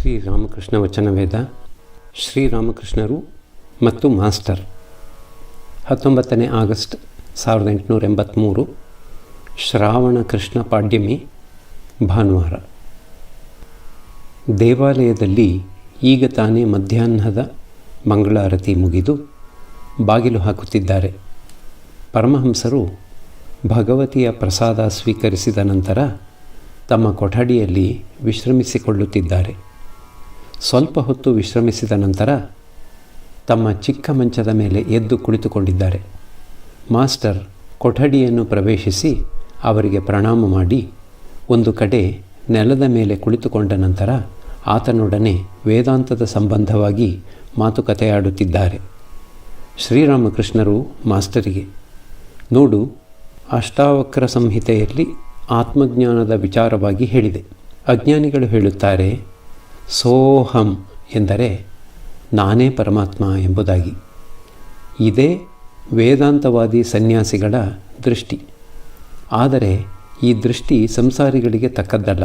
ಶ್ರೀರಾಮಕೃಷ್ಣ ವಚನವೇದ ಶ್ರೀರಾಮಕೃಷ್ಣರು ಮತ್ತು master 19ನೇ August 1883 Shravana Krishna ಪಾಡ್ಯಮಿ ಭಾನುವಾರ. ದೇವಾಲಯದಲ್ಲಿ ಈಗ ತಾನೇ ಮಧ್ಯಾಹ್ನದ ಮಂಗಳಾರತಿ ಮುಗಿದು ಬಾಗಿಲು ಹಾಕುತ್ತಿದ್ದಾರೆ. ಪರಮಹಂಸರು ಭಗವತಿಯ ಪ್ರಸಾದ ಸ್ವೀಕರಿಸಿದ ನಂತರ ತಮ್ಮ ಕೊಠಡಿಯಲ್ಲಿ ವಿಶ್ರಮಿಸಿಕೊಳ್ಳುತ್ತಿದ್ದಾರೆ. ಸ್ವಲ್ಪ ಹೊತ್ತು ವಿಶ್ರಮಿಸಿದ ನಂತರ ತಮ್ಮ ಚಿಕ್ಕ ಮಂಚದ ಮೇಲೆ ಎದ್ದು ಕುಳಿತುಕೊಂಡಿದ್ದಾರೆ. ಮಾಸ್ಟರ್ ಕೊಠಡಿಯನ್ನು ಪ್ರವೇಶಿಸಿ ಅವರಿಗೆ ಪ್ರಣಾಮ ಮಾಡಿ ಒಂದು ಕಡೆ ನೆಲದ ಮೇಲೆ ಕುಳಿತುಕೊಂಡ ನಂತರ ಆತನೊಡನೆ ವೇದಾಂತದ ಸಂಬಂಧವಾಗಿ ಮಾತುಕತೆಯಾಡುತ್ತಿದ್ದಾರೆ. ಶ್ರೀರಾಮಕೃಷ್ಣರು ಮಾಸ್ಟರಿಗೆ, ನೋಡು, ಅಷ್ಟಾವಕ್ರ ಸಂಹಿತೆಯಲ್ಲಿ ಆತ್ಮಜ್ಞಾನದ ವಿಚಾರವಾಗಿ ಹೇಳಿದೆ. ಅಜ್ಞಾನಿಗಳು ಹೇಳುತ್ತಾರೆ ಸೋಹಂ ಎಂದರೆ ನಾನೇ ಪರಮಾತ್ಮ ಎಂಬುದಾಗಿ. ಇದೇ ವೇದಾಂತವಾದಿ ಸನ್ಯಾಸಿಗಳ ದೃಷ್ಟಿ. ಆದರೆ ಈ ದೃಷ್ಟಿ ಸಂಸಾರಿಗಳಿಗೆ ತಕ್ಕದ್ದಲ್ಲ.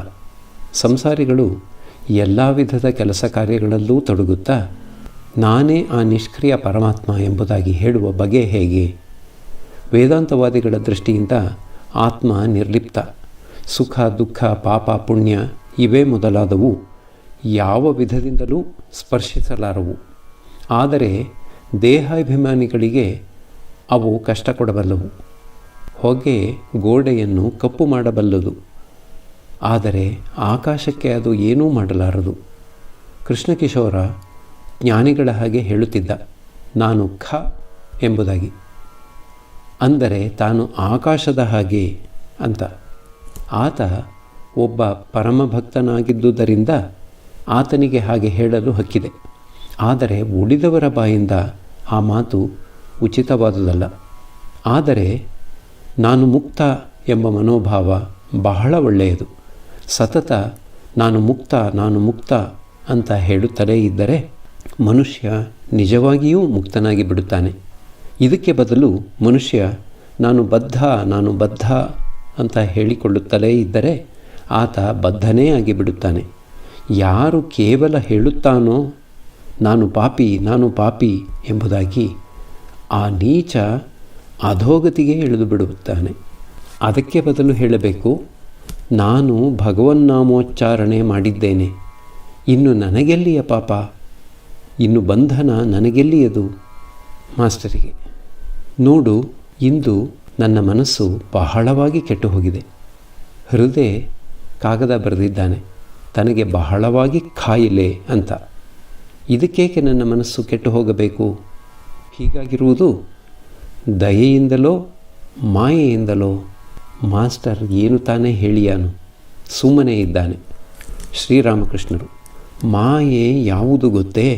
ಸಂಸಾರಿಗಳು ಎಲ್ಲ ವಿಧದ ಕೆಲಸ ಕಾರ್ಯಗಳಲ್ಲೂ ತೊಡಗುತ್ತಾ ನಾನೇ ಆ ನಿಷ್ಕ್ರಿಯ ಪರಮಾತ್ಮ ಎಂಬುದಾಗಿ ಹೇಳುವ ಬಗೆ ಹೇಗೆ? ವೇದಾಂತವಾದಿಗಳ ದೃಷ್ಟಿಯಿಂದ ಆತ್ಮ ನಿರ್ಲಿಪ್ತ. ಸುಖ ದುಃಖ ಪಾಪ ಪುಣ್ಯ ಇವೇ ಮೊದಲಾದವು ಯಾವ ವಿಧದಿಂದಲೂ ಸ್ಪರ್ಶಿಸಲಾರವು. ಆದರೆ ದೇಹಾಭಿಮಾನಿಗಳಿಗೆ ಅವು ಕಷ್ಟ ಕೊಡಬಲ್ಲವು. ಹೊಗೆ ಗೋಡೆಯನ್ನು ಕಪ್ಪು ಮಾಡಬಲ್ಲದು, ಆದರೆ ಆಕಾಶಕ್ಕೆ ಅದು ಏನೂ ಮಾಡಲಾರದು. ಕೃಷ್ಣಕಿಶೋರ ಜ್ಞಾನಿಗಳ ಹಾಗೆ ಹೇಳುತ್ತಿದ್ದ, ನಾನು ಖ ಎಂಬುದಾಗಿ, ಅಂದರೆ ತಾನು ಆಕಾಶದ ಹಾಗೆ ಅಂತ. ಆತ ಒಬ್ಬ ಪರಮಭಕ್ತನಾಗಿದ್ದುದರಿಂದ ಆತನಿಗೆ ಹಾಗೆ ಹೇಳಲು ಹಕ್ಕಿದೆ. ಆದರೆ ಉಳಿದವರ ಬಾಯಿಂದ ಆ ಮಾತು ಉಚಿತವಾದುದಲ್ಲ. ಆದರೆ ನಾನು ಮುಕ್ತ ಎಂಬ ಮನೋಭಾವ ಬಹಳ ಒಳ್ಳೆಯದು. ಸತತ ನಾನು ಮುಕ್ತ ಅಂತ ಹೇಳುತ್ತಲೇ ಇದ್ದರೆ ಮನುಷ್ಯ ನಿಜವಾಗಿಯೂ ಮುಕ್ತನಾಗಿ ಬಿಡುತ್ತಾನೆ. ಇದಕ್ಕೆ ಬದಲು ಮನುಷ್ಯ ನಾನು ಬದ್ಧ ಅಂತ ಹೇಳಿಕೊಳ್ಳುತ್ತಲೇ ಇದ್ದರೆ ಆತ ಬದ್ಧನೇ ಆಗಿಬಿಡುತ್ತಾನೆ. ಯಾರು ಕೇವಲ ಹೇಳುತ್ತಾನೋ ನಾನು ಪಾಪಿ ಎಂಬುದಾಗಿ, ಆ ನೀಚ ಅಧೋಗತಿಗೆ ಇಳಿದು ಬಿಡುತ್ತಾನೆ. ಅದಕ್ಕೆ ಬದಲು ಹೇಳಬೇಕು, ನಾನು ಭಗವನ್ನಾಮೋಚ್ಚಾರಣೆ ಮಾಡಿದ್ದೇನೆ, ಇನ್ನು ನನಗೆಲ್ಲಿಯ ಪಾಪ, ಇನ್ನು ಬಂಧನ ನನಗೆಲ್ಲಿಯದು? ಮಾಸ್ಟರಿಗೆ, ನೋಡು, ಇಂದು ನನ್ನ ಮನಸ್ಸು ಬಹಳವಾಗಿ ಕೆಟ್ಟು ಹೋಗಿದೆ. ಹೃದಯ ಕಾಗದ ಬರೆದಿದ್ದಾನೆ, ತನಗೆ ಬಹಳವಾಗಿ ಕಾಯಿಲೆ ಅಂತ. ಇದಕ್ಕೇಕೆ ನನ್ನ ಮನಸ್ಸು ಕೆಟ್ಟು ಹೋಗಬೇಕು? ಹೀಗಾಗಿರುವುದು ದಯೆಯಿಂದಲೋ ಮಾಯೆಯಿಂದಲೋ? ಮಾಸ್ಟರ್ ಏನು ತಾನೇ ಹೇಳಿಯಾನು, ಸುಮ್ಮನೆ ಇದ್ದಾನೆ. ಶ್ರೀರಾಮಕೃಷ್ಣರು, ಮಾಯೆ ಯಾವುದು ಗೊತ್ತೇ?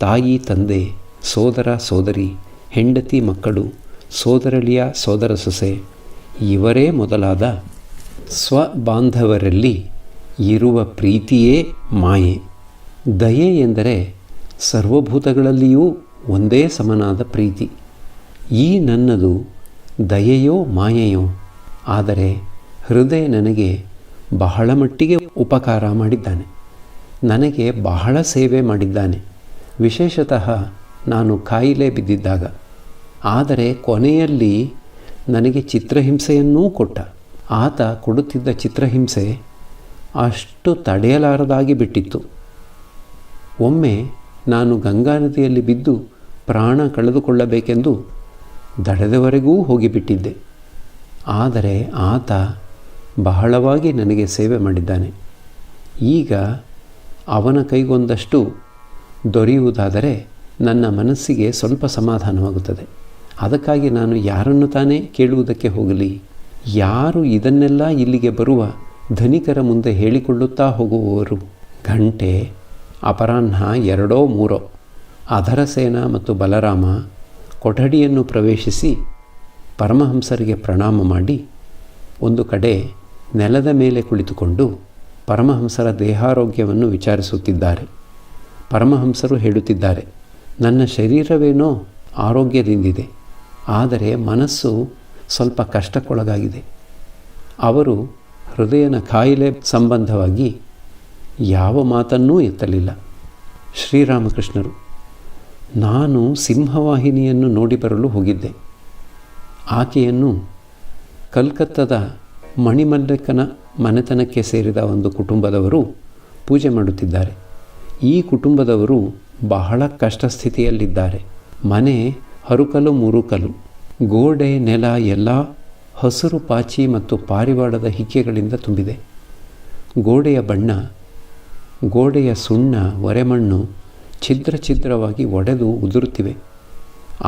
ತಾಯಿ ತಂದೆ, ಸೋದರ ಸೋದರಿ, ಹೆಂಡತಿ ಮಕ್ಕಳು, ಸೋದರಳಿಯ ಸೋದರ ಸೊಸೆ, ಇವರೇ ಮೊದಲಾದ ಸ್ವಬಾಂಧವರಲ್ಲಿ ಇರುವ ಪ್ರೀತಿಯೇ ಮಾಯೆ. ದಯೆ ಎಂದರೆ ಸರ್ವಭೂತಗಳಲ್ಲಿಯೂ ಒಂದೇ ಸಮನಾದ ಪ್ರೀತಿ. ಈ ನನ್ನದು ದಯೆಯೋ ಮಾಯೆಯೋ? ಆದರೆ ಹೃದಯ ನನಗೆ ಬಹಳ ಮಟ್ಟಿಗೆ ಉಪಕಾರ ಮಾಡಿದ್ದಾನೆ, ನನಗೆ ಬಹಳ ಸೇವೆ ಮಾಡಿದ್ದಾನೆ, ವಿಶೇಷತಃ ನಾನು ಕಾಯಿಲೆ ಬಿದ್ದಿದ್ದಾಗ. ಆದರೆ ಕೊನೆಯಲ್ಲಿ ನನಗೆ ಚಿತ್ರಹಿಂಸೆಯನ್ನೂ ಕೊಟ್ಟ. ಆತ ಕೊಡುತ್ತಿದ್ದ ಚಿತ್ರಹಿಂಸೆ ಅಷ್ಟು ತಡೆಯಲಾರದಾಗಿ ಬಿಟ್ಟಿತ್ತು. ಒಮ್ಮೆ ನಾನು ಗಂಗಾ ನದಿಯಲ್ಲಿ ಬಿದ್ದು ಪ್ರಾಣ ಕಳೆದುಕೊಳ್ಳಬೇಕೆಂದು ದಡದವರೆಗೂ ಹೋಗಿಬಿಟ್ಟಿದ್ದೆ. ಆದರೆ ಆತ ಬಹಳವಾಗಿ ನನಗೆ ಸೇವೆ ಮಾಡಿದ್ದಾನೆ. ಈಗ ಅವನ ಕೈಗೊಂದಷ್ಟು ದೊರೆಯುವುದಾದರೆ ನನ್ನ ಮನಸ್ಸಿಗೆ ಸ್ವಲ್ಪ ಸಮಾಧಾನವಾಗುತ್ತದೆ. ಅದಕ್ಕಾಗಿ ನಾನು ಯಾರನ್ನು ತಾನೇ ಕೇಳುವುದಕ್ಕೆ ಹೋಗಲಿ? ಯಾರು ಇದನ್ನೆಲ್ಲ ಇಲ್ಲಿಗೆ ಬರುವ ಧನಿಕರ ಮುಂದೆ ಹೇಳಿಕೊಳ್ಳುತ್ತಾ ಹೋಗುವವರು? ಗಂಟೆ ಅಪರಾಹ್ನ 2-3 ಅಧರಸೇನ ಮತ್ತು ಬಲರಾಮ ಕೊಠಡಿಯನ್ನು ಪ್ರವೇಶಿಸಿ ಪರಮಹಂಸರಿಗೆ ಪ್ರಣಾಮ ಮಾಡಿ ಒಂದು ಕಡೆ ನೆಲದ ಮೇಲೆ ಕುಳಿತುಕೊಂಡು ಪರಮಹಂಸರ ದೇಹಾರೋಗ್ಯವನ್ನು ವಿಚಾರಿಸುತ್ತಿದ್ದಾರೆ. ಪರಮಹಂಸರು ಹೇಳುತ್ತಿದ್ದಾರೆ, ನನ್ನ ಶರೀರವೇನೋ ಆರೋಗ್ಯದಿಂದಿದೆ, ಆದರೆ ಮನಸ್ಸು ಸ್ವಲ್ಪ ಕಷ್ಟಕ್ಕೊಳಗಾಗಿದೆ. ಅವರು ಹೃದಯನ ಕಾಯಿಲೆ ಸಂಬಂಧವಾಗಿ ಯಾವ ಮಾತನ್ನೂ ಎತ್ತಲಿಲ್ಲ. ಶ್ರೀರಾಮಕೃಷ್ಣರು: ನಾನು ಸಿಂಹವಾಹಿನಿಯನ್ನು ನೋಡಿ ಬರಲು ಹೋಗಿದ್ದೆ. ಆಕೆಯನ್ನು ಕಲ್ಕತ್ತದ ಮಣಿಮಲ್ಲಕ್ಕನ ಮನೆತನಕ್ಕೆ ಸೇರಿದ ಒಂದು ಕುಟುಂಬದವರು ಪೂಜೆ ಮಾಡುತ್ತಿದ್ದಾರೆ. ಈ ಕುಟುಂಬದವರು ಬಹಳ ಕಷ್ಟ ಸ್ಥಿತಿಯಲ್ಲಿದ್ದಾರೆ. ಮನೆ ಹರುಕಲು ಮುರುಕಲು, ಗೋಡೆ ನೆಲ ಎಲ್ಲ ಹಸಿರು ಪಾಚಿ ಮತ್ತು ಪಾರಿವಾಳದ ಹಿಕ್ಕೆಗಳಿಂದ ತುಂಬಿದೆ. ಗೋಡೆಯ ಬಣ್ಣ, ಗೋಡೆಯ ಸುಣ್ಣ, ಒರೆಮಣ್ಣು ಛಿದ್ರ ಛಿದ್ರವಾಗಿ ಒಡೆದು ಉದುರುತ್ತಿವೆ.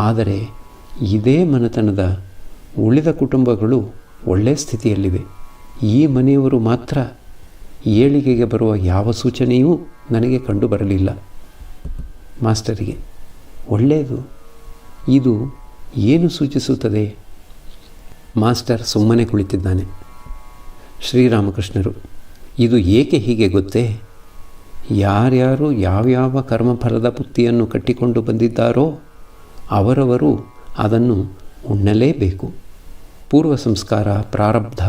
ಆದರೆ ಇದೇ ಮನೆತನದ ಉಳಿದ ಕುಟುಂಬಗಳು ಒಳ್ಳೆಯ ಸ್ಥಿತಿಯಲ್ಲಿವೆ. ಈ ಮನೆಯವರು ಮಾತ್ರ ಏಳಿಗೆಗೆ ಬರುವ ಯಾವ ಸೂಚನೆಯೂ ನನಗೆ ಕಂಡುಬರಲಿಲ್ಲ. ಮಾಸ್ಟರಿಗೆ: ಒಳ್ಳೆಯದು. ಇದು ಏನು ಸೂಚಿಸುತ್ತದೆ? ಮಾಸ್ಟರ್ ಸುಮ್ಮನೆ ಕುಳಿತಿದ್ದಾನೆ. ಶ್ರೀರಾಮಕೃಷ್ಣರು: ಇದು ಏಕೆ ಹೀಗೆ ಗೊತ್ತೇ? ಯಾರ್ಯಾರು ಯಾವ್ಯಾವ ಕರ್ಮಫಲದ ಬುತ್ತಿಯನ್ನು ಕಟ್ಟಿಕೊಂಡು ಬಂದಿದ್ದಾರೋ ಅವರವರು ಅದನ್ನು ಉಣ್ಣಲೇಬೇಕು. ಪೂರ್ವ ಸಂಸ್ಕಾರ, ಪ್ರಾರಬ್ಧ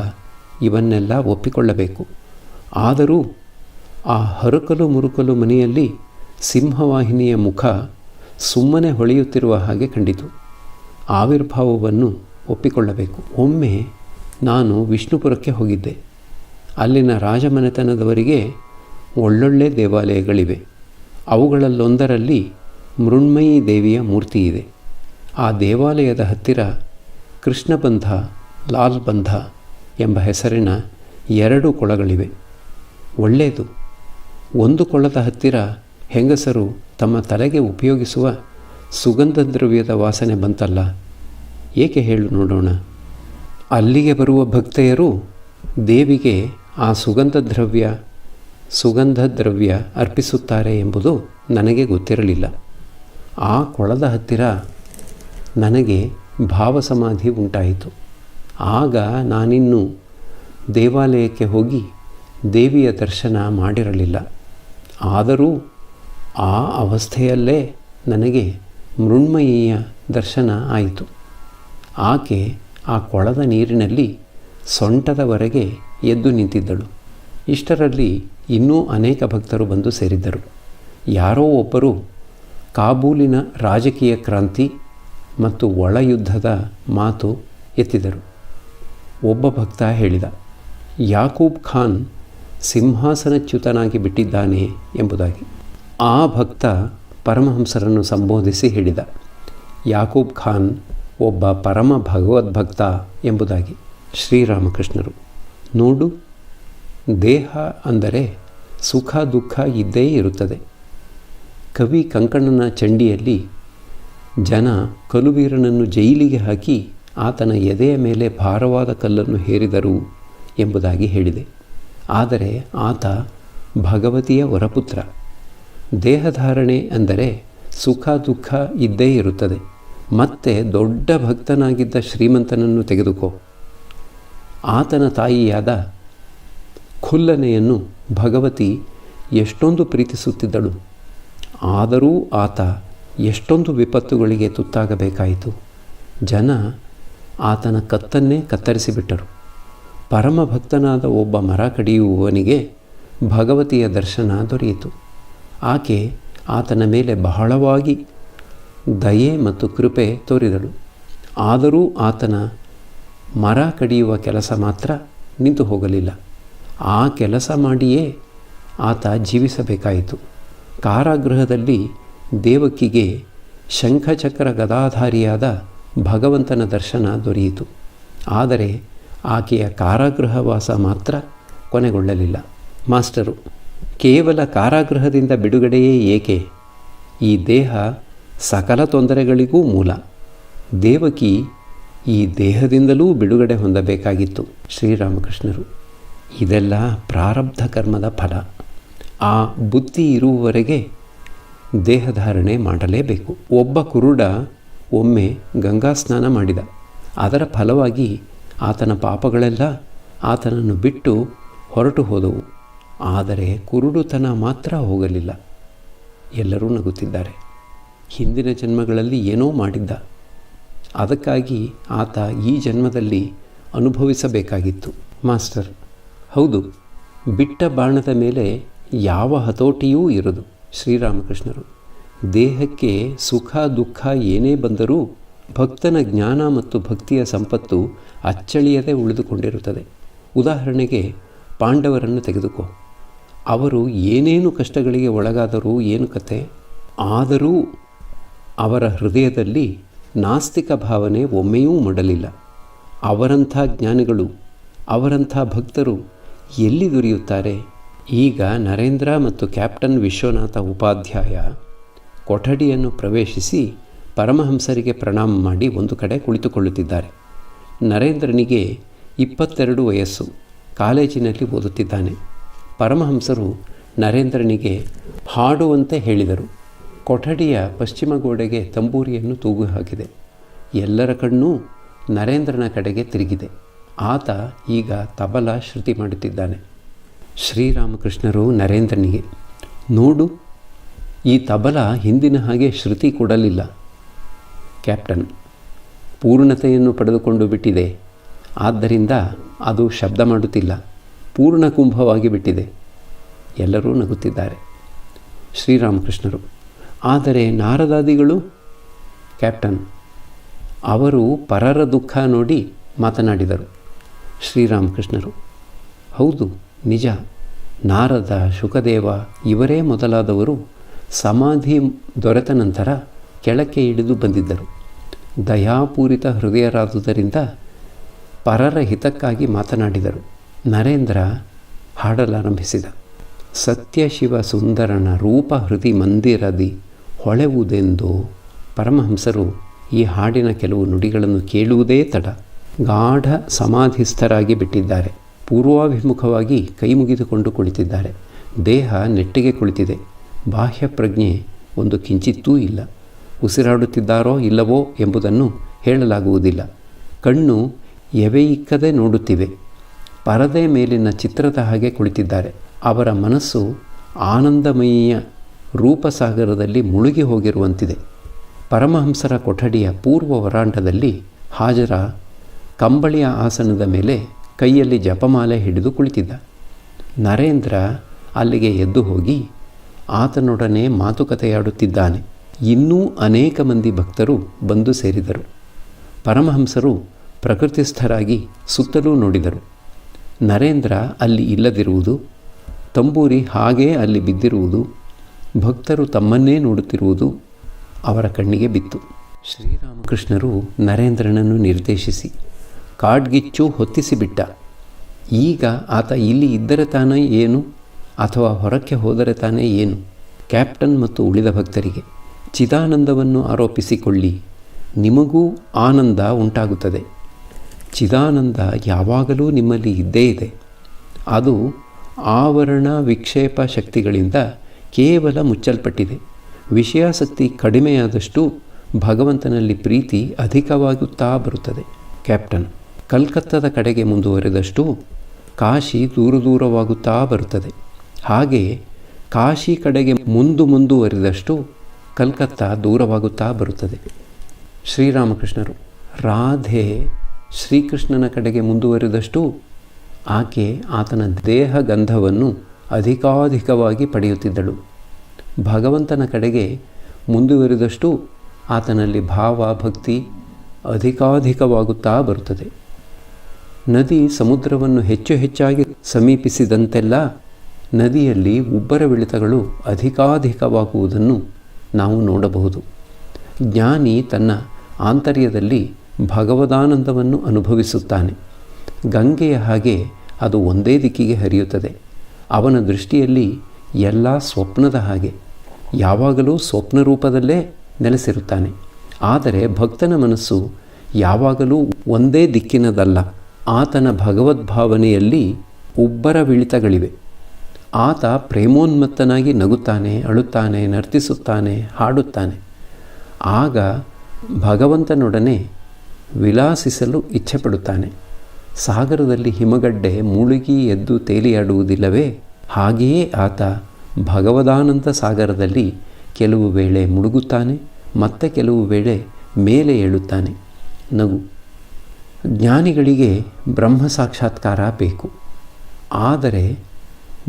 ಇವನ್ನೆಲ್ಲ ಒಪ್ಪಿಕೊಳ್ಳಬೇಕು. ಆದರೂ ಆ ಹರುಕಲು ಮುರುಕಲು ಮನೆಯಲ್ಲಿ ಸಿಂಹವಾಹಿನಿಯ ಮುಖ ಸುಮ್ಮನೆ ಹೊಳೆಯುತ್ತಿರುವ ಹಾಗೆ ಕಂಡಿತು. ಆವಿರ್ಭಾವವನ್ನು ಒಪ್ಪಿಕೊಳ್ಳಬೇಕು. ಒಮ್ಮೆ ನಾನು ವಿಷ್ಣುಪುರಕ್ಕೆ ಹೋಗಿದ್ದೆ. ಅಲ್ಲಿನ ರಾಜಮನೆತನದವರಿಗೆ ಒಳ್ಳೊಳ್ಳೆ ದೇವಾಲಯಗಳಿವೆ. ಅವುಗಳಲ್ಲೊಂದರಲ್ಲಿ ಮೃಣ್ಮಯೀ ದೇವಿಯ ಮೂರ್ತಿ ಇದೆ. ಆ ದೇವಾಲಯದ ಹತ್ತಿರ ಕೃಷ್ಣಬಂಧ, ಲಾಲ್ಬಂಧ ಎಂಬ ಹೆಸರಿನ 2 ಕೊಳಗಳಿವೆ. ಒಳ್ಳೆಯದು. ಒಂದು ಕೊಳದ ಹತ್ತಿರ ಹೆಂಗಸರು ತಮ್ಮ ತಲೆಗೆ ಉಪಯೋಗಿಸುವ ಸುಗಂಧ ದ್ರವ್ಯದ ವಾಸನೆ ಬಂತಲ್ಲ, ಏಕೆ ಹೇಳು ನೋಡೋಣ. ಅಲ್ಲಿಗೆ ಬರುವ ಭಕ್ತೆಯರು ದೇವಿಗೆ ಆ ಸುಗಂಧ ದ್ರವ್ಯ ಅರ್ಪಿಸುತ್ತಾರೆ ಎಂಬುದು ನನಗೆ ಗೊತ್ತಿರಲಿಲ್ಲ. ಆ ಕೊಳದ ಹತ್ತಿರ ನನಗೆ ಭಾವಸಮಾಧಿ ಉಂಟಾಯಿತು. ಆಗ ನಾನಿನ್ನೂ ದೇವಾಲಯಕ್ಕೆ ಹೋಗಿ ದೇವಿಯ ದರ್ಶನ ಮಾಡಿರಲಿಲ್ಲ. ಆದರೂ ಆ ಅವಸ್ಥೆಯಲ್ಲೇ ನನಗೆ ಮೃಣ್ಮಯಿಯ ದರ್ಶನ ಆಯಿತು. ಆಕೆ ಆ ಕೊಳದ ನೀರಿನಲ್ಲಿ ಸೊಂಟದವರೆಗೆ ಎದ್ದು ನಿಂತಿದ್ದಳು. ಇಷ್ಟರಲ್ಲಿ ಇನ್ನೂ ಅನೇಕ ಭಕ್ತರು ಬಂದು ಸೇರಿದ್ದರು. ಯಾರೋ ಒಬ್ಬರು ಕಾಬೂಲಿನ ರಾಜಕೀಯ ಕ್ರಾಂತಿ ಮತ್ತು ಒಳಯುದ್ಧದ ಮಾತು ಎತ್ತಿದರು. ಒಬ್ಬ ಭಕ್ತ ಹೇಳಿದ, ಯಾಕೂಬ್ ಖಾನ್ ಸಿಂಹಾಸನಚ್ಯುತನಾಗಿ ಬಿಟ್ಟಿದ್ದಾನೆ ಎಂಬುದಾಗಿ. ಆ ಭಕ್ತ ಪರಮಹಂಸರನ್ನು ಸಂಬೋಧಿಸಿ ಹೇಳಿದ, ಯಾಕೂಬ್ ಖಾನ್ ಒಬ್ಬ ಪರಮ ಭಗವದ್ಭಕ್ತ ಎಂಬುದಾಗಿ. ಶ್ರೀರಾಮಕೃಷ್ಣರು: ನೋಡು, ದೇಹ ಅಂದರೆ ಸುಖ ದುಃಖ ಇದ್ದೇ ಇರುತ್ತದೆ. ಕವಿ ಕಂಕಣನ ಚಂಡಿಯಲ್ಲಿ ಜನ ಕಲುವೀರನನ್ನು ಜೈಲಿಗೆ ಹಾಕಿ ಆತನ ಎದೆಯ ಮೇಲೆ ಭಾರವಾದ ಕಲ್ಲನ್ನು ಹೇರಿದರು ಎಂಬುದಾಗಿ ಹೇಳಿದೆ. ಆದರೆ ಆತ ಭಗವತಿಯ ವರಪುತ್ರ. ದೇಹಧಾರಣೆ ಅಂದರೆ ಸುಖ ದುಃಖ ಇದ್ದೇ ಇರುತ್ತದೆ. ಮತ್ತೆ ದೊಡ್ಡ ಭಕ್ತನಾಗಿದ್ದ ಶ್ರೀಮಂತನನ್ನು ತೆಗೆದುಕೋ. ಆತನ ತಾಯಿಯಾದ ಖುಲ್ಲನೆಯನ್ನು ಭಗವತಿ ಎಷ್ಟೊಂದು ಪ್ರೀತಿಸುತ್ತಿದ್ದಳು. ಆದರೂ ಆತ ಎಷ್ಟೊಂದು ವಿಪತ್ತುಗಳಿಗೆ ತುತ್ತಾಗಬೇಕಾಯಿತು. ಜನ ಆತನ ಕತ್ತನ್ನೇ ಕತ್ತರಿಸಿಬಿಟ್ಟರು. ಪರಮಭಕ್ತನಾದ ಒಬ್ಬ ಮರ ಕಡಿಯುವವನಿಗೆ ಭಗವತಿಯ ದರ್ಶನ ದೊರೆಯಿತು. ಆಕೆ ಆತನ ಮೇಲೆ ಬಹಳವಾಗಿ ದಯೆ ಮತ್ತು ಕೃಪೆ ತೋರಿದಳು. ಆದರೂ ಆತನ ಮರ ಕಡಿಯುವ ಕೆಲಸ ಮಾತ್ರ ನಿಂತು ಹೋಗಲಿಲ್ಲ. ಆ ಕೆಲಸ ಮಾಡಿಯೇ ಆತ ಜೀವಿಸಬೇಕಾಯಿತು. ಕಾರಾಗೃಹದಲ್ಲಿ ದೇವಕಿಗೆ ಶಂಖಚಕ್ರ ಗದಾಧಾರಿಯಾದ ಭಗವಂತನ ದರ್ಶನ ದೊರೆಯಿತು. ಆದರೆ ಆಕೆಯ ಕಾರಾಗೃಹವಾಸ ಮಾತ್ರ ಕೊನೆಗೊಳ್ಳಲಿಲ್ಲ. ಮಾಸ್ಟರು: ಕೇವಲ ಕಾರಾಗೃಹದಿಂದ ಬಿಡುಗಡೆಯೇ ಏಕೆ? ಈ ದೇಹ ಸಕಲ ತೊಂದರೆಗಳಿಗೂ ಮೂಲ. ದೇವಕಿ ಈ ದೇಹದಿಂದಲೂ ಬಿಡುಗಡೆ ಹೊಂದಬೇಕಾಗಿತ್ತು. ಶ್ರೀರಾಮಕೃಷ್ಣರು: ಇದೆಲ್ಲ ಪ್ರಾರಬ್ಧ ಕರ್ಮದ ಫಲ. ಆ ಬುದ್ಧಿ ಇರುವವರೆಗೆ ದೇಹಧಾರಣೆ ಮಾಡಲೇಬೇಕು. ಒಬ್ಬ ಕುರುಡ ಒಮ್ಮೆ ಗಂಗಾ ಸ್ನಾನ ಮಾಡಿದ. ಅದರ ಫಲವಾಗಿ ಆತನ ಪಾಪಗಳೆಲ್ಲ ಆತನನ್ನು ಬಿಟ್ಟು ಹೊರಟು ಹೋದವು. ಆದರೆ ಕುರುಡುತನ ಮಾತ್ರ ಹೋಗಲಿಲ್ಲ. ಎಲ್ಲರೂ ನಗುತ್ತಿದ್ದಾರೆ. ಹಿಂದಿನ ಜನ್ಮಗಳಲ್ಲಿ ಏನೋ ಮಾಡಿದ್ದ, ಅದಕ್ಕಾಗಿ ಆತ ಈ ಜನ್ಮದಲ್ಲಿ ಅನುಭವಿಸಬೇಕಾಗಿತ್ತು. ಮಾಸ್ಟರ್: ಹೌದು, ಬಿಟ್ಟ ಬಾಣದ ಮೇಲೆ ಯಾವ ಹತೋಟಿಯೂ ಇರದು. ಶ್ರೀರಾಮಕೃಷ್ಣರು ದೇಹಕ್ಕೆ ಸುಖ ದುಃಖ ಏನೇ ಬಂದರೂ ಭಕ್ತನ ಜ್ಞಾನ ಮತ್ತು ಭಕ್ತಿಯ ಸಂಪತ್ತು ಅಚ್ಚಳಿಯದೆ ಉಳಿದುಕೊಂಡಿರುತ್ತದೆ. ಉದಾಹರಣೆಗೆ ಪಾಂಡವರನ್ನು ತೆಗೆದುಕೋ. ಅವರು ಏನೇನು ಕಷ್ಟಗಳಿಗೆ ಒಳಗಾದರೂ ಏನು ಕತೆ, ಆದರೂ ಅವರ ಹೃದಯದಲ್ಲಿ ನಾಸ್ತಿಕ ಭಾವನೆ ಒಮ್ಮೆಯೂ ಮೂಡಲಿಲ್ಲ. ಅವರಂಥ ಜ್ಞಾನಿಗಳು, ಅವರಂಥ ಭಕ್ತರು ಎಲ್ಲಿ ದೊರೆಯುತ್ತಾರೆ? ಈಗ ನರೇಂದ್ರ ಮತ್ತು ಕ್ಯಾಪ್ಟನ್ ವಿಶ್ವನಾಥ ಉಪಾಧ್ಯಾಯ ಕೊಠಡಿಯನ್ನು ಪ್ರವೇಶಿಸಿ ಪರಮಹಂಸರಿಗೆ ಪ್ರಣಾಮ ಮಾಡಿ ಒಂದು ಕಡೆ ಕುಳಿತುಕೊಳ್ಳುತ್ತಿದ್ದಾರೆ. ನರೇಂದ್ರನಿಗೆ 22 ವಯಸ್ಸು, ಕಾಲೇಜಿನಲ್ಲಿ ಓದುತ್ತಿದ್ದಾನೆ. ಪರಮಹಂಸರು ನರೇಂದ್ರನಿಗೆ ಹಾಡುವಂತೆ ಹೇಳಿದರು. ಕೊಠಡಿಯ ಪಶ್ಚಿಮ ಗೋಡೆಗೆ ತಂಬೂರಿಯನ್ನು ತೂಗು ಹಾಕಿದೆ. ಎಲ್ಲರ ಕಣ್ಣೂ ನರೇಂದ್ರನ ಕಡೆಗೆ ತಿರುಗಿದೆ. ಆತ ಈಗ ತಬಲ ಶ್ರುತಿ ಮಾಡುತ್ತಿದ್ದಾನೆ. ಶ್ರೀರಾಮಕೃಷ್ಣರು ನರೇಂದ್ರನಿಗೆ, ನೋಡು, ಈ ತಬಲ ಹಿಂದಿನ ಹಾಗೆ ಶ್ರುತಿ ಕೊಡಲಿಲ್ಲ. ಕ್ಯಾಪ್ಟನ್, ಪೂರ್ಣತೆಯನ್ನು ಪಡೆದುಕೊಂಡು ಬಿಟ್ಟಿದೆ, ಆದ್ದರಿಂದ ಅದು ಶಬ್ದ ಮಾಡುತ್ತಿಲ್ಲ, ಪೂರ್ಣ ಕುಂಭವಾಗಿ ಬಿಟ್ಟಿದೆ. ಎಲ್ಲರೂ ನಗುತ್ತಿದ್ದಾರೆ. ಶ್ರೀರಾಮಕೃಷ್ಣರು, ಆದರೆ ನಾರದಾದಿಗಳು? ಕ್ಯಾಪ್ಟನ್, ಅವರು ಪರರ ದುಃಖ ನೋಡಿ ಮಾತನಾಡಿದರು. ಶ್ರೀರಾಮಕೃಷ್ಣರು, ಹೌದು, ನಿಜ. ನಾರದ, ಶುಕದೇವ ಇವರೇ ಮೊದಲಾದವರು ಸಮಾಧಿ ದೊರೆತ ನಂತರ ಕೆಳಕ್ಕೆ ಇಳಿದು ಬಂದಿದ್ದರು. ದಯಾಪೂರಿತ ಹೃದಯರಾದುದರಿಂದ ಪರರ ಹಿತಕ್ಕಾಗಿ ಮಾತನಾಡಿದರು. ನರೇಂದ್ರ ಹಾಡಲಾರಂಭಿಸಿದ. ಸತ್ಯ ಶಿವ ಸುಂದರನ ರೂಪ ಹೃದಿ ಮಂದಿರದಿ ಹೊಳೆವುದೆಂದು. ಪರಮಹಂಸರು ಈ ಹಾಡಿನ ಕೆಲವು ನುಡಿಗಳನ್ನು ಕೇಳುವುದೇ ತಡ ಗಾಢ ಸಮಾಧಿಸ್ಥರಾಗಿ ಬಿಟ್ಟಿದ್ದಾರೆ. ಪೂರ್ವಾಭಿಮುಖವಾಗಿ ಕೈ ಮುಗಿದುಕೊಂಡು ಕುಳಿತಿದ್ದಾರೆ. ದೇಹ ನೆಟ್ಟಿಗೆ ಕುಳಿತಿದೆ. ಬಾಹ್ಯ ಪ್ರಜ್ಞೆ ಒಂದು ಕಿಂಚಿತ್ತೂ ಇಲ್ಲ. ಉಸಿರಾಡುತ್ತಿದ್ದಾರೋ ಇಲ್ಲವೋ ಎಂಬುದನ್ನು ಹೇಳಲಾಗುವುದಿಲ್ಲ. ಕಣ್ಣು ಎವೆಯಿಕ್ಕದೆ ನೋಡುತ್ತಿವೆ. ಪರದೆ ಮೇಲಿನ ಚಿತ್ರದ ಹಾಗೆ ಕುಳಿತಿದ್ದಾರೆ. ಅವರ ಮನಸ್ಸು ಆನಂದಮಯಿಯ ರೂಪಸಾಗರದಲ್ಲಿ ಮುಳುಗಿ ಹೋಗಿರುವಂತಿದೆ. ಪರಮಹಂಸರ ಕೊಠಡಿಯ ಪೂರ್ವ ವರಾಂಡದಲ್ಲಿ ಹಾಜರ ಕಂಬಳಿಯ ಆಸನದ ಮೇಲೆ ಕೈಯಲ್ಲಿ ಜಪಮಾಲೆ ಹಿಡಿದು ಕುಳಿತಿದ್ದ. ನರೇಂದ್ರ ಅಲ್ಲಿಗೆ ಎದ್ದು ಹೋಗಿ ಆತನೊಡನೆ ಮಾತುಕತೆಯಾಡುತ್ತಿದ್ದಾನೆ. ಇನ್ನೂ ಅನೇಕ ಮಂದಿ ಭಕ್ತರು ಬಂದು ಸೇರಿದರು. ಪರಮಹಂಸರು ಪ್ರಕೃತಿಸ್ಥರಾಗಿ ಸುತ್ತಲೂ ನೋಡಿದರು. ನರೇಂದ್ರ ಅಲ್ಲಿ ಇಲ್ಲದಿರುವುದು, ತಂಬೂರಿ ಹಾಗೇ ಅಲ್ಲಿ ಬಿದ್ದಿರುವುದು, ಭಕ್ತರು ತಮ್ಮನ್ನೇ ನೋಡುತ್ತಿರುವುದು ಅವರ ಕಣ್ಣಿಗೆ ಬಿತ್ತು. ಶ್ರೀರಾಮಕೃಷ್ಣರು ನರೇಂದ್ರನನ್ನು ನಿರ್ದೇಶಿಸಿ ಕಾಡ್ಗಿಚ್ಚು ಹೊತ್ತಿಸಿಬಿಟ್ಟ. ಈಗ ಆತ ಇಲ್ಲಿ ಇದ್ದರೆ ತಾನೇ ಏನು, ಅಥವಾ ಹೊರಕ್ಕೆ ಹೋದರೆ ತಾನೇ ಏನು? ಕ್ಯಾಪ್ಟನ್ ಮತ್ತು ಉಳಿದ ಭಕ್ತರಿಗೆ, ಚಿದಾನಂದವನ್ನು ಆರೋಪಿಸಿಕೊಳ್ಳಿ, ನಿಮಗೂ ಆನಂದ ಉಂಟಾಗುತ್ತದೆ. ಚಿದಾನಂದ ಯಾವಾಗಲೂ ನಿಮ್ಮಲ್ಲಿ ಇದ್ದೇ ಇದೆ. ಅದು ಆವರಣ ವಿಕ್ಷೇಪ ಶಕ್ತಿಗಳಿಂದ ಕೇವಲ ಮುಚ್ಚಲ್ಪಟ್ಟಿದೆ. ವಿಷಯಾಸಕ್ತಿ ಕಡಿಮೆಯಾದಷ್ಟು ಭಗವಂತನಲ್ಲಿ ಪ್ರೀತಿ ಅಧಿಕವಾಗುತ್ತಾ ಬರುತ್ತದೆ. ಕ್ಯಾಪ್ಟನ್, ಕಲ್ಕತ್ತಾದ ಕಡೆಗೆ ಮುಂದುವರೆದಷ್ಟು ಕಾಶಿ ದೂರವಾಗುತ್ತಾ ಬರುತ್ತದೆ. ಹಾಗೆಯೇ ಕಾಶಿ ಕಡೆಗೆ ಮುಂದುವರಿದಷ್ಟು ಕಲ್ಕತ್ತಾ ದೂರವಾಗುತ್ತಾ ಬರುತ್ತದೆ. ಶ್ರೀರಾಮಕೃಷ್ಣರು, ರಾಧೆ ಶ್ರೀಕೃಷ್ಣನ ಕಡೆಗೆ ಮುಂದುವರಿದಷ್ಟು ಆಕೆ ಆತನ ದೇಹ ಗಂಧವನ್ನು ಅಧಿಕಾಧಿಕವಾಗಿ ಪಡೆಯುತ್ತಿದ್ದಳು. ಭಗವಂತನ ಕಡೆಗೆ ಮುಂದುವರಿದಷ್ಟು ಆತನಲ್ಲಿ ಭಾವ ಭಕ್ತಿ ಅಧಿಕಾಧಿಕವಾಗುತ್ತಾ ಬರುತ್ತದೆ. ನದಿ ಸಮುದ್ರವನ್ನು ಹೆಚ್ಚು ಹೆಚ್ಚಾಗಿ ಸಮೀಪಿಸಿದಂತೆಲ್ಲ ನದಿಯಲ್ಲಿ ಉಬ್ಬರವಿಳಿತಗಳು ಅಧಿಕಾಧಿಕವಾಗುವುದನ್ನು ನಾವು ನೋಡಬಹುದು. ಜ್ಞಾನಿ ತನ್ನ ಆಂತರ್ಯದಲ್ಲಿ ಭಗವದಾನಂದವನ್ನು ಅನುಭವಿಸುತ್ತಾನೆ. ಗಂಗೆಯ ಹಾಗೆ ಅದು ಒಂದೇ ದಿಕ್ಕಿಗೆ ಹರಿಯುತ್ತದೆ. ಅವನ ದೃಷ್ಟಿಯಲ್ಲಿ ಎಲ್ಲ ಸ್ವಪ್ನದ ಹಾಗೆ, ಯಾವಾಗಲೂ ಸ್ವಪ್ನ ರೂಪದಲ್ಲೇ ನೆಲೆಸಿರುತ್ತಾನೆ. ಆದರೆ ಭಕ್ತನ ಮನಸ್ಸು ಯಾವಾಗಲೂ ಒಂದೇ ದಿಕ್ಕಿನದಲ್ಲ. ಆತನ ಭಗವದ್ಭಾವನೆಯಲ್ಲಿ ಉಬ್ಬರವಿಳಿತಗಳಿವೆ. ಆತ ಪ್ರೇಮೋನ್ಮತ್ತನಾಗಿ ನಗುತ್ತಾನೆ, ಅಳುತ್ತಾನೆ, ನರ್ತಿಸುತ್ತಾನೆ, ಹಾಡುತ್ತಾನೆ. ಆಗ ಭಗವಂತನೊಡನೆ ವಿಲಾಸಿಸಲು ಇಚ್ಛೆಪಡುತ್ತಾನೆ. ಸಾಗರದಲ್ಲಿ ಹಿಮಗಡ್ಡೆ ಮುಳುಗಿ ಎದ್ದು ತೇಲಿಯಾಡುವುದಿಲ್ಲವೇ? ಹಾಗೆಯೇ ಆತ ಭಗವದಾನಂದ ಸಾಗರದಲ್ಲಿ ಕೆಲವು ವೇಳೆ ಮುಳುಗುತ್ತಾನೆ, ಮತ್ತೆ ಕೆಲವು ವೇಳೆ ಮೇಲೆ ಏಳುತ್ತಾನೆ. ನಗು. ಜ್ಞಾನಿಗಳಿಗೆ ಬ್ರಹ್ಮ ಸಾಕ್ಷಾತ್ಕಾರ ಬೇಕು. ಆದರೆ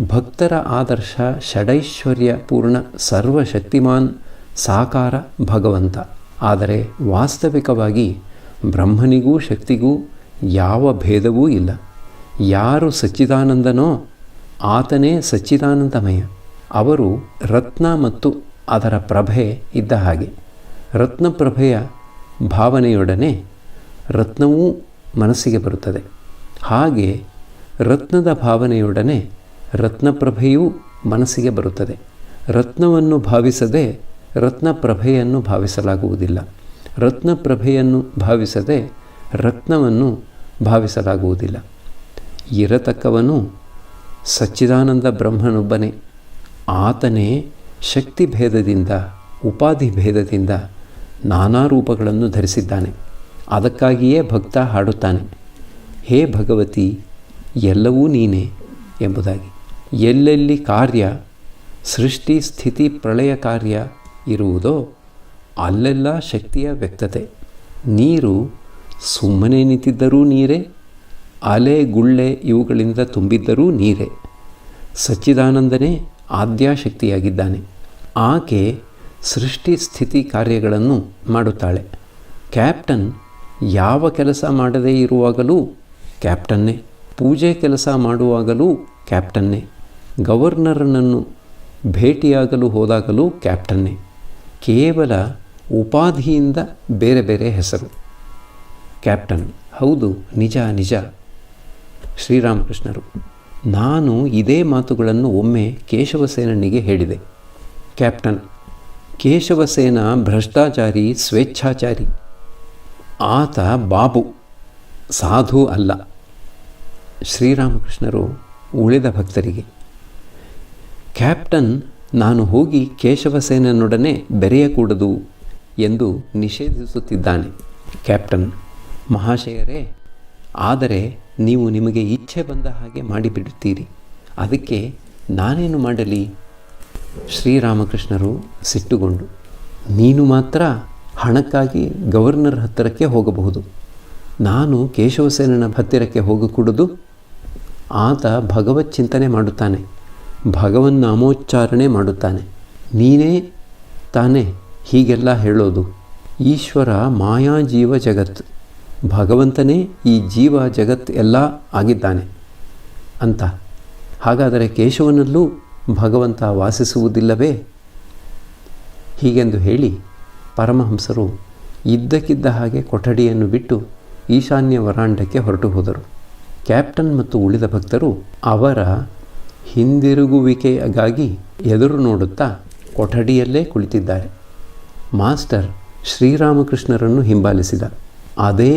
ಭಕ್ತರ ಆದರ್ಶ ಷಡೈಶ್ವರ್ಯ ಪೂರ್ಣ ಸರ್ವಶಕ್ತಿಮಾನ್ ಸಾಕಾರ ಭಗವಂತ. ಆದರೆ ವಾಸ್ತವಿಕವಾಗಿ ಬ್ರಹ್ಮನಿಗೂ ಶಕ್ತಿಗೂ ಯಾವ ಭೇದವೂ ಇಲ್ಲ. ಯಾರು ಸಚ್ಚಿದಾನಂದನೋ ಆತನೇ ಸಚ್ಚಿದಾನಂದಮಯ. ಅವರು ರತ್ನ ಮತ್ತು ಅದರ ಪ್ರಭೆ ಇದ್ದ ಹಾಗೆ. ರತ್ನಪ್ರಭೆಯ ಭಾವನೆಯೊಡನೆ ರತ್ನವೂ ಮನಸ್ಸಿಗೆ ಬರುತ್ತದೆ. ಹಾಗೆ ರತ್ನದ ಭಾವನೆಯೊಡನೆ ರತ್ನಪ್ರಭೆಯೂ ಮನಸ್ಸಿಗೆ ಬರುತ್ತದೆ. ರತ್ನವನ್ನು ಭಾವಿಸದೆ ರತ್ನಪ್ರಭೆಯನ್ನು ಭಾವಿಸಲಾಗುವುದಿಲ್ಲ. ರತ್ನಪ್ರಭೆಯನ್ನು ಭಾವಿಸದೆ ರತ್ನವನ್ನು ಭಾವಿಸಲಾಗುವುದಿಲ್ಲ. ಇರತಕ್ಕವನು ಸಚ್ಚಿದಾನಂದ ಬ್ರಹ್ಮನೊಬ್ಬನೇ. ಆತನೇ ಶಕ್ತಿ ಭೇದದಿಂದ ಉಪಾಧಿ ಭೇದದಿಂದ ನಾನಾ ರೂಪಗಳನ್ನು ಧರಿಸಿದ್ದಾನೆ. ಅದಕ್ಕಾಗಿಯೇ ಭಕ್ತ ಹಾಡುತ್ತಾನೆ, ಹೇ ಭಗವತಿ ಎಲ್ಲವೂ ನೀನೇ ಎಂಬುದಾಗಿ. ಎಲ್ಲೆಲ್ಲಿ ಕಾರ್ಯ ಸೃಷ್ಟಿ ಸ್ಥಿತಿ ಪ್ರಳಯ ಕಾರ್ಯ ಇರುವುದೋ ಅಲ್ಲೆಲ್ಲ ಶಕ್ತಿಯ ವ್ಯಕ್ತತೆ. ನೀರು ಸುಮ್ಮನೆ ನಿಂತಿದ್ದರೂ ನೀರೇ, ಅಲೆ ಗುಳ್ಳೆ ಇವುಗಳಿಂದ ತುಂಬಿದ್ದರೂ ನೀರೇ. ಸಚ್ಚಿದಾನಂದನೇ ಆದ್ಯಾಶಕ್ತಿಯಾಗಿದ್ದಾನೆ. ಆಕೆ ಸೃಷ್ಟಿ ಸ್ಥಿತಿ ಕಾರ್ಯಗಳನ್ನು ಮಾಡುತ್ತಾಳೆ. ಕ್ಯಾಪ್ಟನ್ ಯಾವ ಕೆಲಸ ಮಾಡದೇ ಇರುವಾಗಲೂ ಕ್ಯಾಪ್ಟನ್ನೇ, ಪೂಜೆ ಕೆಲಸ ಮಾಡುವಾಗಲೂ ಕ್ಯಾಪ್ಟನ್ನೇ, ಗವರ್ನರನನ್ನು ಭೇಟಿಯಾಗಲು ಹೋದಾಗಲೂ ಕ್ಯಾಪ್ಟನ್ನೇ. ಕೇವಲ ಉಪಾಧಿಯಿಂದ ಬೇರೆ ಬೇರೆ ಹೆಸರು ಕ್ಯಾಪ್ಟನ್. ಹೌದು, ನಿಜ ನಿಜ. ಶ್ರೀರಾಮಕೃಷ್ಣರು, ನಾನು ಇದೇ ಮಾತುಗಳನ್ನು ಒಮ್ಮೆ ಕೇಶವಸೇನನಿಗೆ ಹೇಳಿದೆ. ಕ್ಯಾಪ್ಟನ್, ಕೇಶವಸೇನ ಭ್ರಷ್ಟಾಚಾರಿ, ಸ್ವೇಚ್ಛಾಚಾರಿ. ಆತ ಬಾಬು, ಸಾಧು ಅಲ್ಲ. ಶ್ರೀರಾಮಕೃಷ್ಣರು ಉಳಿದ ಭಕ್ತರಿಗೆ, ಕ್ಯಾಪ್ಟನ್ ನಾನು ಹೋಗಿ ಕೇಶವಸೇನನೊಡನೆ ಬೆರೆಯಕೂಡದು ಎಂದು ನಿಷೇಧಿಸುತ್ತಿದ್ದಾನೆ. ಕ್ಯಾಪ್ಟನ್, ಮಹಾಶಯರೇ, ಆದರೆ ನೀವು ನಿಮಗೆ ಇಚ್ಛೆ ಬಂದ ಹಾಗೆ ಮಾಡಿಬಿಡುತ್ತೀರಿ, ಅದಕ್ಕೆ ನಾನೇನು ಮಾಡಲಿ? ಶ್ರೀರಾಮಕೃಷ್ಣರು ಸಿಟ್ಟುಗೊಂಡು, ನೀನು ಮಾತ್ರ ಹಣಕ್ಕಾಗಿ ಗವರ್ನರ್ ಹತ್ತಿರಕ್ಕೆ ಹೋಗಬಹುದು, ನಾನು ಕೇಶವಸೇನನ ಹತ್ತಿರಕ್ಕೆ ಹೋಗಕೂಡದು? ಆತ ಭಗವತ್ ಚಿಂತನೆ ಮಾಡುತ್ತಾನೆ, ಭಗವನ್ನಾಮೋಚ್ಚಾರಣೆ ಮಾಡುತ್ತಾನೆ. ನೀನೇ ತಾನೇ ಹೀಗೆಲ್ಲ ಹೇಳೋದು? ಈಶ್ವರ ಮಾಯಾ ಜೀವ ಜಗತ್, ಭಗವಂತನೇ ಈ ಜೀವ ಜಗತ್ ಎಲ್ಲ ಆಗಿದ್ದಾನೆ ಅಂತ. ಹಾಗಾದರೆ ಕೇಶವನಲ್ಲೂ ಭಗವಂತ ವಾಸಿಸುವುದಿಲ್ಲವೇ? ಹೀಗೆಂದು ಹೇಳಿ ಪರಮಹಂಸರು ಇದ್ದಕ್ಕಿದ್ದ ಹಾಗೆ ಕೊಠಡಿಯನ್ನು ಬಿಟ್ಟು ಈಶಾನ್ಯ ವರಾಂಡಕ್ಕೆ ಹೊರಟು ಹೋದರು. ಕ್ಯಾಪ್ಟನ್ ಮತ್ತು ಉಳಿದ ಭಕ್ತರು ಅವರ ಹಿಂದಿರುಗುವಿಕೆಗಾಗಿ ಎದುರು ನೋಡುತ್ತಾ ಕೊಠಡಿಯಲ್ಲೇ ಕುಳಿತಿದ್ದಾರೆ. ಮಾಸ್ಟರ್ ಶ್ರೀರಾಮಕೃಷ್ಣರನ್ನು ಹಿಂಬಾಲಿಸಿದ. ಅದೇ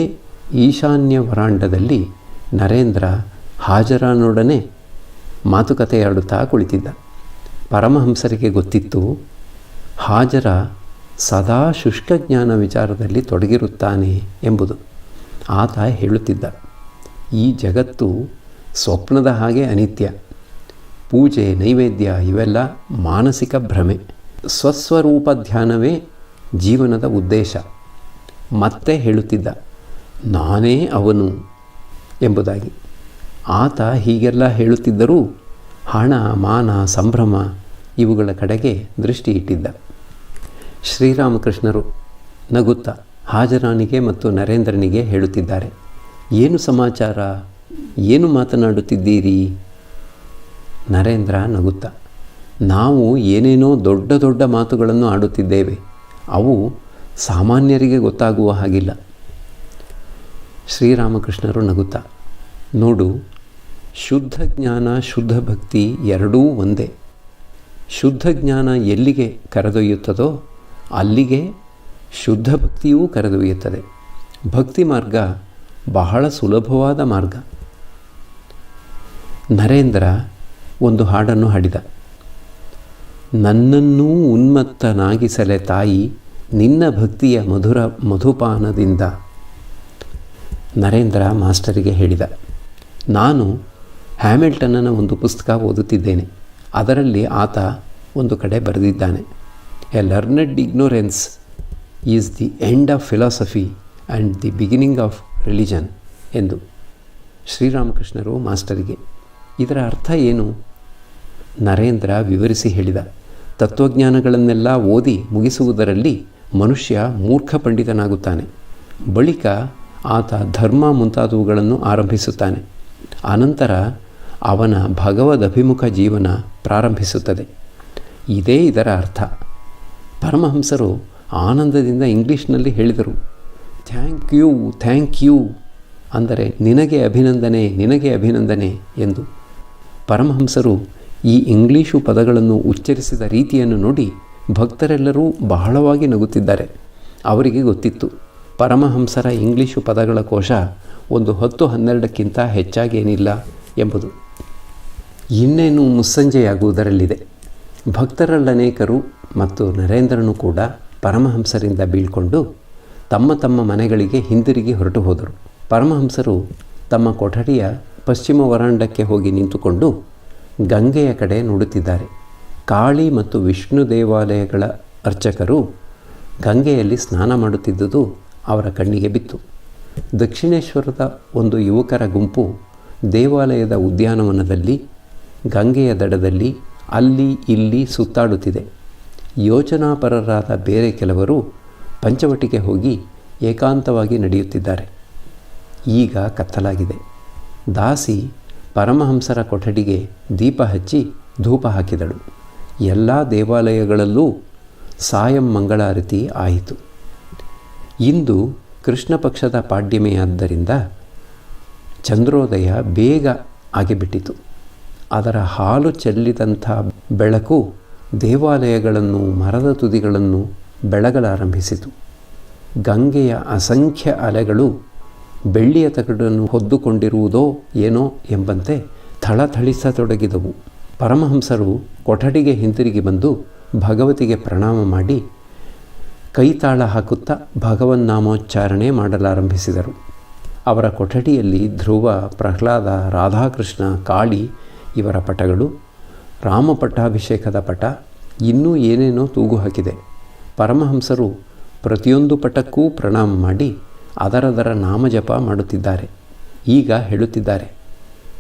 ಈಶಾನ್ಯ ವರಾಂಡದಲ್ಲಿ ನರೇಂದ್ರ ಹಾಜರಾನೊಡನೆ ಮಾತುಕತೆಯಾಡುತ್ತಾ ಕುಳಿತಿದ್ದ. ಪರಮಹಂಸರಿಗೆ ಗೊತ್ತಿತ್ತು, ಹಾಜರ ಸದಾ ಶುಷ್ಕಜ್ಞಾನ ವಿಚಾರದಲ್ಲಿ ತೊಡಗಿರುತ್ತಾನೆ ಎಂಬುದು. ಆತ ಹೇಳುತ್ತಿದ್ದ, ಈ ಜಗತ್ತು ಸ್ವಪ್ನದ ಹಾಗೆ ಅನಿತ್ಯ. ಪೂಜೆ ನೈವೇದ್ಯ ಇವೆಲ್ಲ ಮಾನಸಿಕ ಭ್ರಮೆ. ಸ್ವಸ್ವರೂಪ ಧ್ಯಾನವೇ ಜೀವನದ ಉದ್ದೇಶ. ಮತ್ತೆ ಹೇಳುತ್ತಿದ್ದ, ನಾನೇ ಅವನು ಎಂಬುದಾಗಿ. ಆತ ಹೀಗೆಲ್ಲ ಹೇಳುತ್ತಿದ್ದರೂ ಹಣ, ಮಾನ, ಸಂಭ್ರಮ ಇವುಗಳ ಕಡೆಗೆ ದೃಷ್ಟಿ ಇಟ್ಟಿದ್ದ. ಶ್ರೀರಾಮಕೃಷ್ಣರು ನಗುತ್ತಾ ಹಾಜರಾನಿಗೆ ಮತ್ತು ನರೇಂದ್ರನಿಗೆ ಹೇಳುತ್ತಿದ್ದಾರೆ, ಏನು ಸಮಾಚಾರ, ಏನು ಮಾತನಾಡುತ್ತಿದ್ದೀರಿ? ನರೇಂದ್ರ ನಗುತ್ತಾ, ನಾವು ಏನೇನೋ ದೊಡ್ಡ ದೊಡ್ಡ ಮಾತುಗಳನ್ನು ಆಡುತ್ತಿದ್ದೇವೆ, ಅವು ಸಾಮಾನ್ಯರಿಗೆ ಗೊತ್ತಾಗುವ ಹಾಗಿಲ್ಲ. ಶ್ರೀರಾಮಕೃಷ್ಣರು ನಗುತ್ತಾ, ನೋಡು, ಶುದ್ಧ ಜ್ಞಾನ ಶುದ್ಧ ಭಕ್ತಿ ಎರಡೂ ಒಂದೇ. ಶುದ್ಧ ಜ್ಞಾನ ಎಲ್ಲಿಗೆ ಕರೆದೊಯ್ಯುತ್ತದೋ ಅಲ್ಲಿಗೆ ಶುದ್ಧ ಭಕ್ತಿಯೂ ಕರೆದೊಯ್ಯುತ್ತದೆ. ಭಕ್ತಿ ಮಾರ್ಗ ಬಹಳ ಸುಲಭವಾದ ಮಾರ್ಗ. ನರೇಂದ್ರ ಒಂದು ಹಾಡನ್ನು ಹಾಡಿದ. ನನ್ನನ್ನೂ ಉನ್ಮತ್ತನಾಗಿಸಲೆ ತಾಯಿ ನಿನ್ನ ಭಕ್ತಿಯ ಮಧುರ ಮಧುಪಾನದಿಂದ. ನರೇಂದ್ರ ಮಾಸ್ಟರಿಗೆ ಹೇಳಿದ, ನಾನು ಹ್ಯಾಮಿಲ್ಟನ್ನನ ಒಂದು ಪುಸ್ತಕ ಓದುತ್ತಿದ್ದೇನೆ. ಅದರಲ್ಲಿ ಆತ ಒಂದು ಕಡೆ ಬರೆದಿದ್ದಾನೆ, A learned ignorance is the end of philosophy and the beginning of religion ಎಂದು. ಶ್ರೀರಾಮಕೃಷ್ಣರು ಮಾಸ್ಟರಿಗೆ, ಇದರ ಅರ್ಥ ಏನು ನರೇಂದ್ರ ವಿವರಿಸಿ ಹೇಳಿದ. ತತ್ವಜ್ಞಾನಗಳನ್ನೆಲ್ಲ ಓದಿ ಮುಗಿಸುವುದರಲ್ಲಿ ಮನುಷ್ಯ ಮೂರ್ಖ ಪಂಡಿತನಾಗುತ್ತಾನೆ. ಬಳಿಕ ಆತ ಧರ್ಮ ಮುಂತಾದವುಗಳನ್ನು ಆರಂಭಿಸುತ್ತಾನೆ. ಅನಂತರ ಅವನ ಭಗವದಭಿಮುಖ ಜೀವನ ಪ್ರಾರಂಭಿಸುತ್ತದೆ. ಇದೇ ಇದರ ಅರ್ಥ. ಪರಮಹಂಸರು ಆನಂದದಿಂದ ಇಂಗ್ಲೀಷ್ನಲ್ಲಿ ಹೇಳಿದರು, ಥ್ಯಾಂಕ್ ಯು ಅಂದರೆ ನಿನಗೆ ಅಭಿನಂದನೆ, ನಿನಗೆ ಅಭಿನಂದನೆ ಎಂದು. ಪರಮಹಂಸರು ಈ ಇಂಗ್ಲೀಷು ಪದಗಳನ್ನು ಉಚ್ಚರಿಸಿದ ರೀತಿಯನ್ನು ನೋಡಿ ಭಕ್ತರೆಲ್ಲರೂ ಬಹಳವಾಗಿ ನಗುತ್ತಿದ್ದಾರೆ. ಅವರಿಗೆ ಗೊತ್ತಿತ್ತು, ಪರಮಹಂಸರ ಇಂಗ್ಲೀಷು ಪದಗಳ ಕೋಶ ಒಂದು 10-12ಕ್ಕಿಂತ ಹೆಚ್ಚಾಗೇನಿಲ್ಲ ಎಂಬುದು. ಇನ್ನೇನು ಮುಸ್ಸಂಜೆಯಾಗುವುದರಲ್ಲಿದೆ. ಭಕ್ತರಲ್ಲನೇಕರು ಮತ್ತು ನರೇಂದ್ರನು ಕೂಡ ಪರಮಹಂಸರಿಂದ ಬೀಳ್ಕೊಂಡು ತಮ್ಮ ತಮ್ಮ ಮನೆಗಳಿಗೆ ಹಿಂದಿರುಗಿ ಹೊರಟು ಹೋದರು. ಪರಮಹಂಸರು ತಮ್ಮ ಕೊಠಡಿಯ ಪಶ್ಚಿಮ ವರಾಂಡಕ್ಕೆ ಹೋಗಿ ನಿಂತುಕೊಂಡು ಗಂಗೆಯ ಕಡೆ ನೋಡುತ್ತಿದ್ದಾರೆ. ಕಾಳಿ ಮತ್ತು ವಿಷ್ಣು ದೇವಾಲಯಗಳ ಅರ್ಚಕರು ಗಂಗೆಯಲ್ಲಿ ಸ್ನಾನ ಮಾಡುತ್ತಿದ್ದುದು ಅವರ ಕಣ್ಣಿಗೆ ಬಿತ್ತು. ದಕ್ಷಿಣೇಶ್ವರದ ಒಂದು ಯುವಕರ ಗುಂಪು ದೇವಾಲಯದ ಉದ್ಯಾನವನದಲ್ಲಿ ಗಂಗೆಯ ದಡದಲ್ಲಿ ಅಲ್ಲಿ ಇಲ್ಲಿ ಸುತ್ತಾಡುತ್ತಿದೆ. ಯೋಚನಾಪರರಾದ ಬೇರೆ ಕೆಲವರು ಪಂಚವಟಿಗೆ ಹೋಗಿ ಏಕಾಂತವಾಗಿ ನಡೆಯುತ್ತಿದ್ದಾರೆ. ಈಗ ಕತ್ತಲಾಗಿದೆ. ದಾಸಿ ಪರಮಹಂಸರ ಕೊಠಡಿಗೆ ದೀಪ ಹಚ್ಚಿ ಧೂಪ ಹಾಕಿದಳು. ಎಲ್ಲ ದೇವಾಲಯಗಳಲ್ಲೂ ಸಾಯಂ ಮಂಗಳಾರತಿ ಆಯಿತು. ಇಂದು ಕೃಷ್ಣ ಪಕ್ಷದ ಪಾಡ್ಯಮೆಯಾದ್ದರಿಂದ ಚಂದ್ರೋದಯ ಬೇಗ ಆಗಿಬಿಟ್ಟಿತು. ಅದರ ಹಾಲು ಚೆಲ್ಲಿದಂಥ ಬೆಳಕು ದೇವಾಲಯಗಳನ್ನು, ಮರದ ತುದಿಗಳನ್ನು ಬೆಳಗಲಾರಂಭಿಸಿತು. ಗಂಗೆಯ ಅಸಂಖ್ಯ ಅಲೆಗಳು ಬೆಳ್ಳಿಯ ತಗಡನ್ನು ಹೊದ್ದುಕೊಂಡಿರುವುದೋ ಏನೋ ಎಂಬಂತೆ ಥಳಥಳಿಸತೊಡಗಿದವು. ಪರಮಹಂಸರು ಕೊಠಡಿಗೆ ಹಿಂತಿರುಗಿ ಬಂದು ಭಗವತಿಗೆ ಪ್ರಣಾಮ ಮಾಡಿ ಕೈತಾಳ ಹಾಕುತ್ತಾ ಭಗವನ್ನಾಮೋಚ್ಚಾರಣೆ ಮಾಡಲಾರಂಭಿಸಿದರು. ಅವರ ಕೊಠಡಿಯಲ್ಲಿ ಧ್ರುವ, ಪ್ರಹ್ಲಾದ, ರಾಧಾಕೃಷ್ಣ, ಕಾಳಿ ಇವರ ಪಟಗಳು, ರಾಮಪಟ್ಟಾಭಿಷೇಕದ ಪಟ, ಇನ್ನೂ ಏನೇನೋ ತೂಗು ಹಾಕಿದೆ. ಪರಮಹಂಸರು ಪ್ರತಿಯೊಂದು ಪಟಕ್ಕೂ ಪ್ರಣಾಮ ಮಾಡಿ ಅದರದರ ನಾಮಜಪ ಮಾಡುತ್ತಿದ್ದಾರೆ. ಈಗ ಹೇಳುತ್ತಿದ್ದಾರೆ,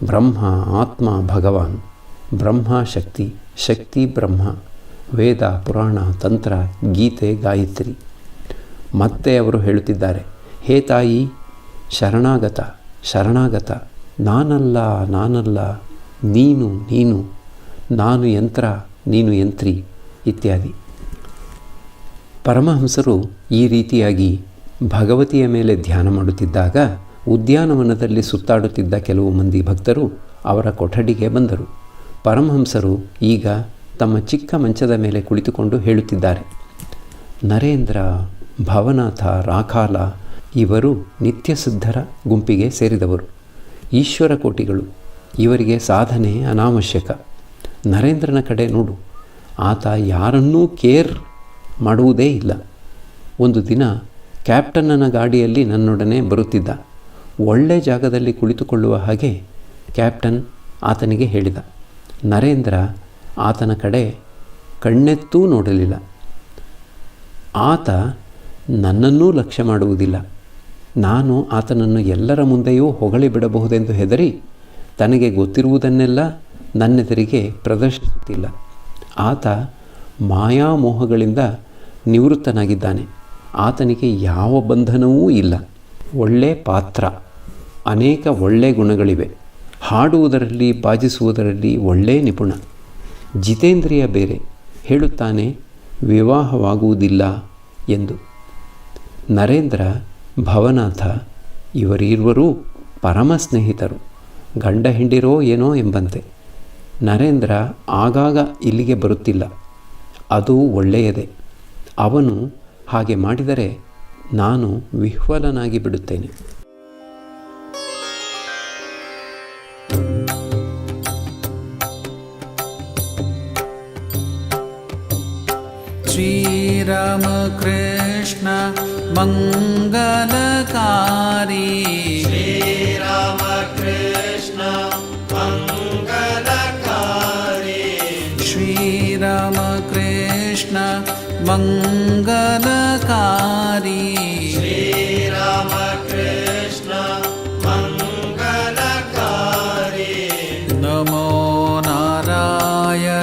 ಬ್ರಹ್ಮ ಆತ್ಮ ಭಗವಾನ್, ಬ್ರಹ್ಮ ಶಕ್ತಿ, ಶಕ್ತಿ ಬ್ರಹ್ಮ, ವೇದ ಪುರಾಣ ತಂತ್ರ ಗೀತೆ ಗಾಯತ್ರಿ. ಮತ್ತೆ ಅವರು ಹೇಳುತ್ತಿದ್ದಾರೆ, ಹೇ ತಾಯಿ ಶರಣಾಗತ ಶರಣಾಗತ, ನಾನಲ್ಲ ನಾನಲ್ಲ, ನೀನು ನೀನು, ನಾನು ಯಂತ್ರ ನೀನು ಯಂತ್ರಿ ಇತ್ಯಾದಿ. ಪರಮಹಂಸರು ಈ ರೀತಿಯಾಗಿ ಭಗವತಿಯ ಮೇಲೆ ಧ್ಯಾನ ಮಾಡುತ್ತಿದ್ದಾಗ ಉದ್ಯಾನವನದಲ್ಲಿ ಸುತ್ತಾಡುತ್ತಿದ್ದ ಕೆಲವು ಮಂದಿ ಭಕ್ತರು ಅವರ ಕೊಠಡಿಗೆ ಬಂದರು. ಪರಮಹಂಸರು ಈಗ ತಮ್ಮ ಚಿಕ್ಕ ಮಂಚದ ಮೇಲೆ ಕುಳಿತುಕೊಂಡು ಹೇಳುತ್ತಿದ್ದಾರೆ, ನರೇಂದ್ರ, ಭವನಾಥ, ರಾಖಾಲ ಇವರು ನಿತ್ಯಸಿದ್ಧರ ಗುಂಪಿಗೆ ಸೇರಿದವರು, ಈಶ್ವರ ಕೋಟಿಗಳು. ಇವರಿಗೆ ಸಾಧನೆ ಅನಾವಶ್ಯಕ. ನರೇಂದ್ರನ ಕಡೆ ನೋಡು, ಆತ ಯಾರನ್ನೂ ಕೇರ್ ಮಾಡುವುದೇ ಇಲ್ಲ. ಒಂದು ದಿನ ಕ್ಯಾಪ್ಟನ್ನನ ಗಾಡಿಯಲ್ಲಿ ನನ್ನೊಡನೆ ಬರುತ್ತಿದ್ದ. ಒಳ್ಳೆ ಜಾಗದಲ್ಲಿ ಕುಳಿತುಕೊಳ್ಳುವ ಹಾಗೆ ಕ್ಯಾಪ್ಟನ್ ಆತನಿಗೆ ಹೇಳಿದ. ನರೇಂದ್ರ ಆತನ ಕಡೆ ಕಣ್ಣೆತ್ತೂ ನೋಡಲಿಲ್ಲ. ಆತ ನನ್ನನ್ನೂ ಲಕ್ಷ್ಯ ಮಾಡುವುದಿಲ್ಲ. ನಾನು ಆತನನ್ನು ಎಲ್ಲರ ಮುಂದೆಯೂ ಹೊಗಳಿ ಬಿಡಬಹುದೆಂದು ಹೆದರಿ ತನಗೆ ಗೊತ್ತಿರುವುದನ್ನೆಲ್ಲ ನನ್ನೆದುರಿಗೆ ಪ್ರದರ್ಶಿಸುತ್ತಿಲ್ಲ. ಆತ ಮಾಯಾಮೋಹಗಳಿಂದ ನಿವೃತ್ತನಾಗಿದ್ದಾನೆ. ಆತನಿಗೆ ಯಾವ ಬಂಧನವೂ ಇಲ್ಲ. ಒಳ್ಳೆ ಪಾತ್ರ, ಅನೇಕ ಒಳ್ಳೆ ಗುಣಗಳಿವೆ. ಹಾಡುವುದರಲ್ಲಿ, ಬಾಜಿಸುವುದರಲ್ಲಿ ಒಳ್ಳೆಯ ನಿಪುಣ. ಜಿತೇಂದ್ರಿಯ ಬೇರೆ, ಹೇಳುತ್ತಾನೆ ವಿವಾಹವಾಗುವುದಿಲ್ಲ ಎಂದು. ನರೇಂದ್ರ, ಭವನಾಥ ಇವರಿರುವರೂ ಪರಮ ಸ್ನೇಹಿತರು, ಗಂಡ ಹೆಂಡಿರೋ ಏನೋ ಎಂಬಂತೆ. ನರೇಂದ್ರ ಆಗಾಗ ಇಲ್ಲಿಗೆ ಬರುತ್ತಿಲ್ಲ, ಅದು ಒಳ್ಳೆಯದೇ. ಅವನು ಹಾಗೆ ಮಾಡಿದರೆ ನಾನು ವಿಹ್ವಲನಾಗಿ ಬಿಡುತ್ತೇನೆ. ಶ್ರೀರಾಮ ಕೃಷ್ಣ ಮಂಗಲಕಾರಿ, ಶ್ರೀರಾಮ ಕೃಷ್ಣ ಮಂಗಲಕಾರಿ, ಶ್ರೀರಾಮ ಕೃಷ್ಣ ಮಂಗಲಕಾರಿ, ಶ್ರೀರಾಮ ಕೃಷ್ಣ ಮಂಗಲಕಾರಿ. ನಮೋ ನಾರಾಯಣ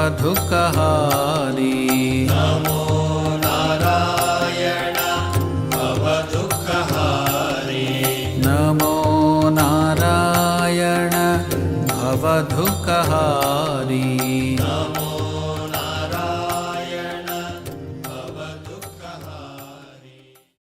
भवदुःखहारी नमो नारायण भवदुःखहारी नमो नारायण भवदुःखहारी